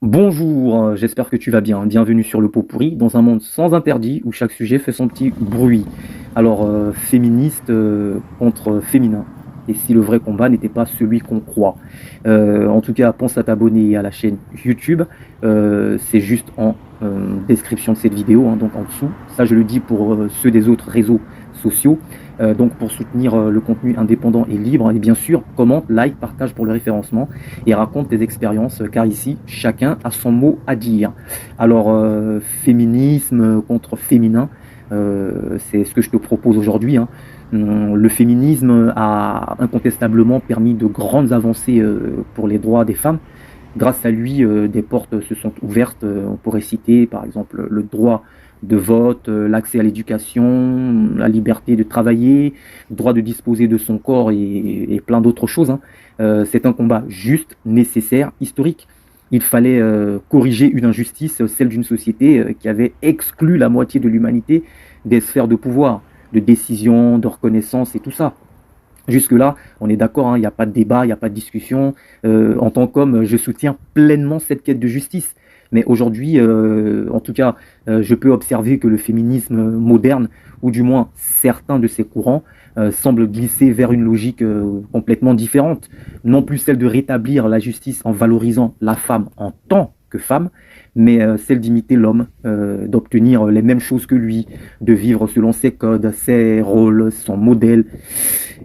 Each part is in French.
Bonjour, j'espère que tu vas bien. Bienvenue sur le pot pourri, dans un monde sans interdit où chaque sujet fait son petit bruit. Alors, féministe contre féminin. Et si le vrai combat n'était pas celui qu'on croit. En tout cas, pense à t'abonner à la chaîne YouTube. C'est juste en description de cette vidéo, hein, donc en dessous. Ça, je le dis pour ceux des autres réseaux sociaux. Donc, pour soutenir le contenu indépendant et libre, et bien sûr, commente, like, partage pour le référencement et raconte tes expériences, car ici, chacun a son mot à dire. Alors, féminisme contre féminin, c'est ce que je te propose aujourd'hui, hein. Le féminisme a incontestablement permis de grandes avancées pour les droits des femmes. Grâce à lui, des portes se sont ouvertes. On pourrait citer par exemple le droit de vote, l'accès à l'éducation, la liberté de travailler, le droit de disposer de son corps et plein d'autres choses, hein. C'est un combat juste, nécessaire, historique. Il fallait corriger une injustice, celle d'une société qui avait exclu la moitié de l'humanité des sphères de pouvoir, de décision, de reconnaissance et tout ça. Jusque-là, on est d'accord, hein, il n'y a pas de débat, il n'y a pas de discussion. En tant qu'homme, je soutiens pleinement cette quête de justice. Mais aujourd'hui, en tout cas, je peux observer que le féminisme moderne, ou du moins certains de ses courants, semblent glisser vers une logique complètement différente. Non plus celle de rétablir la justice en valorisant la femme en tant que femme, mais celle d'imiter l'homme, d'obtenir les mêmes choses que lui, de vivre selon ses codes, ses rôles, son modèle.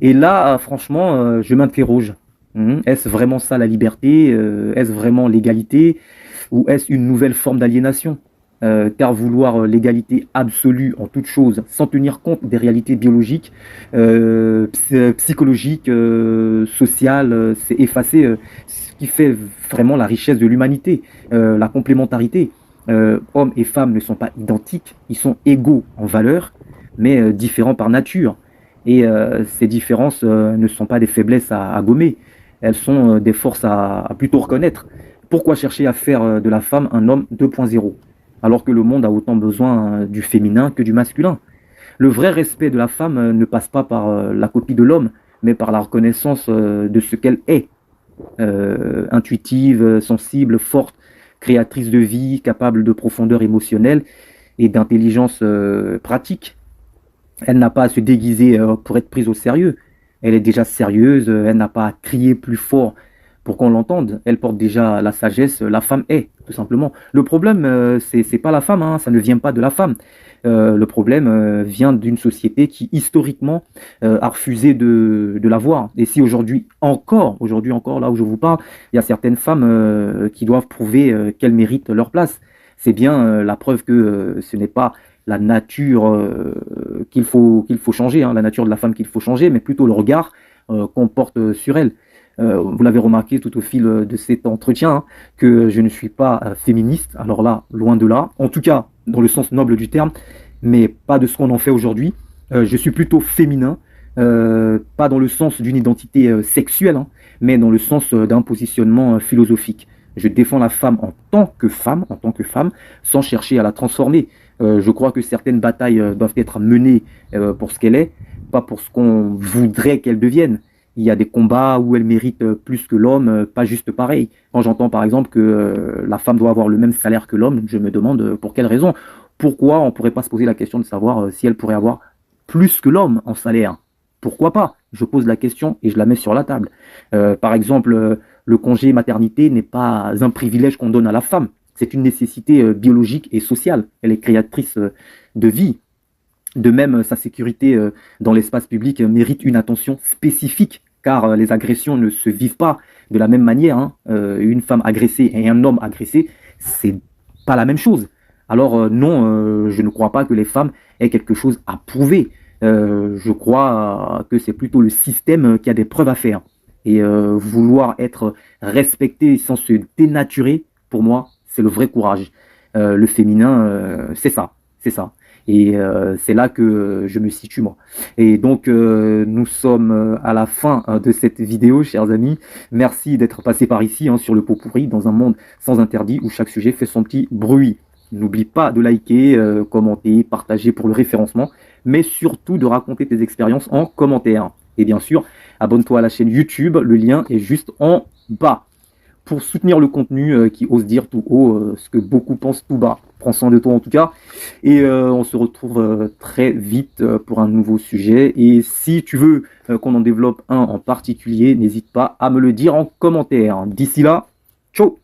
Et là, franchement, je m'interroge. Est-ce vraiment ça la liberté? Est-ce vraiment l'égalité? Ou est-ce une nouvelle forme d'aliénation? Car vouloir l'égalité absolue en toute chose, sans tenir compte des réalités biologiques, psychologiques, sociales, c'est effacer ce qui fait vraiment la richesse de l'humanité, la complémentarité. Hommes et femmes ne sont pas identiques, ils sont égaux en valeur, mais différents par nature. Et ces différences ne sont pas des faiblesses à gommer, elles sont des forces à plutôt reconnaître. Pourquoi chercher à faire de la femme un homme 2.0 alors que le monde a autant besoin du féminin que du masculin? Le vrai respect de la femme ne passe pas par la copie de l'homme, mais par la reconnaissance de ce qu'elle est. Intuitive, sensible, forte, créatrice de vie, capable de profondeur émotionnelle et d'intelligence pratique. Elle n'a pas à se déguiser pour être prise au sérieux. Elle est déjà sérieuse, elle n'a pas à crier plus fort pour qu'on l'entende. Elle porte déjà la sagesse, la femme est, tout simplement. Le problème, c'est pas la femme, hein, ça ne vient pas de la femme. Le problème vient d'une société qui, historiquement, a refusé de la voir. Et si aujourd'hui encore, là où je vous parle, il y a certaines femmes qui doivent prouver qu'elles méritent leur place. C'est bien la preuve que ce n'est pas la nature qu'il faut changer, hein, la nature de la femme qu'il faut changer, mais plutôt le regard qu'on porte sur elle. Vous l'avez remarqué tout au fil de cet entretien, hein, que je ne suis pas féministe. Alors là, loin de là. En tout cas, dans le sens noble du terme, mais pas de ce qu'on en fait aujourd'hui. Je suis plutôt féminin, pas dans le sens d'une identité sexuelle, hein, mais dans le sens d'un positionnement philosophique. Je défends la femme en tant que femme, sans chercher à la transformer. Je crois que certaines batailles doivent être menées pour ce qu'elle est, pas pour ce qu'on voudrait qu'elle devienne. Il y a des combats où elle mérite plus que l'homme, pas juste pareil. Quand j'entends par exemple que la femme doit avoir le même salaire que l'homme, je me demande pour quelle raison. Pourquoi on ne pourrait pas se poser la question de savoir si elle pourrait avoir plus que l'homme en salaire? Pourquoi pas? Je pose la question et je la mets sur la table. Par exemple, le congé maternité n'est pas un privilège qu'on donne à la femme. C'est une nécessité biologique et sociale. Elle est créatrice de vie. De même, sa sécurité dans l'espace public mérite une attention spécifique, car les agressions ne se vivent pas de la même manière, hein. Une femme agressée et un homme agressé, c'est pas la même chose. Alors non, je ne crois pas que les femmes aient quelque chose à prouver. Je crois que c'est plutôt le système qui a des preuves à faire. Et vouloir être respecté sans se dénaturer, pour moi, c'est le vrai courage. Le féminin, c'est ça, c'est ça. Et c'est là que je me situe moi. Et donc nous sommes à la fin de cette vidéo, chers amis. Merci d'être passé par ici, hein, sur le pot pourri, dans un monde sans interdit où chaque sujet fait son petit bruit. N'oublie pas de liker, commenter, partager pour le référencement, mais surtout de raconter tes expériences en commentaire. Et bien sûr, abonne-toi à la chaîne YouTube, le lien est juste en bas. pour soutenir le contenu qui ose dire tout haut ce que beaucoup pensent tout bas. Prends soin de toi en tout cas. Et on se retrouve très vite pour un nouveau sujet. Et si tu veux qu'on en développe un en particulier, n'hésite pas à me le dire en commentaire. D'ici là, ciao!